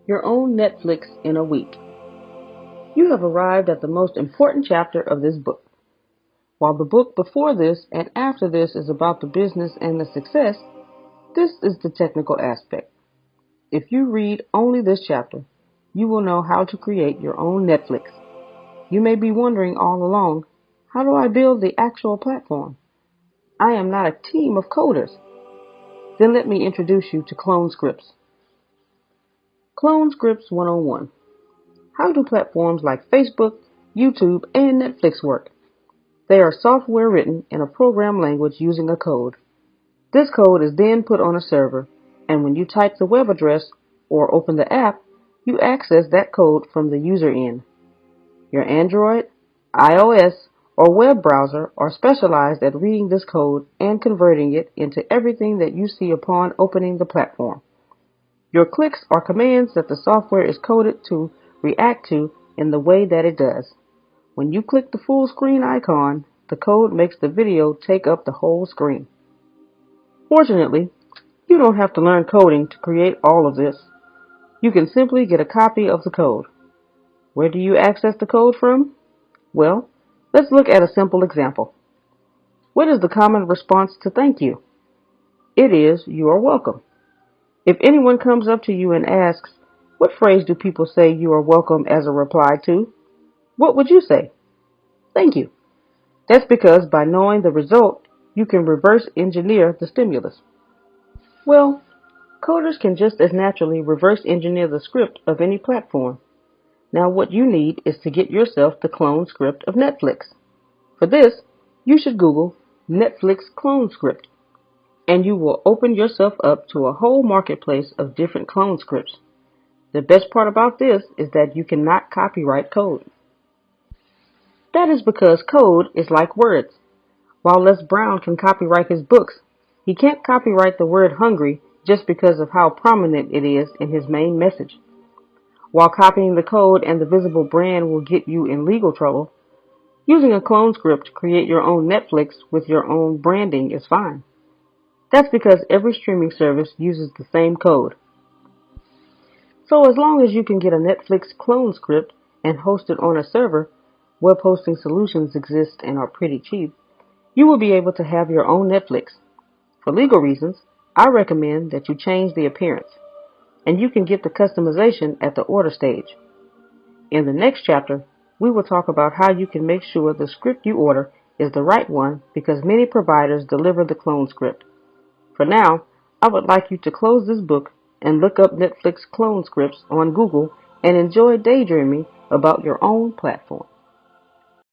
Your own Netflix in a week. You have arrived at the most important chapter of this book. While the book before this and after this is about the business and the success, this is the technical aspect. If you read only this chapter, you will know how to create your own Netflix. You may be wondering all along, how do I build the actual platform? I am not a team of coders. Then let me introduce you to CloneScripts. CloneScripts 101. How do platforms like Facebook, YouTube, and Netflix work? They are software written in a program language using a code. This code is then put on a server, and when you type the web address or open the app, you access that code from the user end. Your Android, iOS, or web browser are specialized at reading this code and converting it into everything that you see upon opening the platform. Your clicks are commands that the software is coded to react to in the way that it does. When you click the full screen icon, the code makes the video take up the whole screen. Fortunately, you don't have to learn coding to create all of this. You can simply get a copy of the code. Where do you access the code from? Well, let's look at a simple example. What is the common response to thank you? It is, you are welcome. If anyone comes up to you and asks, what phrase do people say you are welcome as a reply to? What would you say? Thank you. That's because by knowing the result, you can reverse engineer the stimulus. Well, coders can just as naturally reverse engineer the script of any platform. Now what you need is to get yourself the clone script of Netflix. For this, you should Google Netflix clone script, and you will open yourself up to a whole marketplace of different clone scripts. The best part about this is that you cannot copyright code. That is because code is like words. While Les Brown can copyright his books, he can't copyright the word hungry just because of how prominent it is in his main message. While copying the code and the visible brand will get you in legal trouble, using a clone script to create your own Netflix with your own branding is fine. That's because every streaming service uses the same code. So as long as you can get a Netflix clone script and host it on a server, web hosting solutions exist and are pretty cheap, you will be able to have your own Netflix. For legal reasons, I recommend that you change the appearance, and you can get the customization at the order stage. In the next chapter, we will talk about how you can make sure the script you order is the right one because many providers deliver the clone script. For now, I would like you to close this book and look up Netflix clone scripts on Google and enjoy daydreaming about your own platform.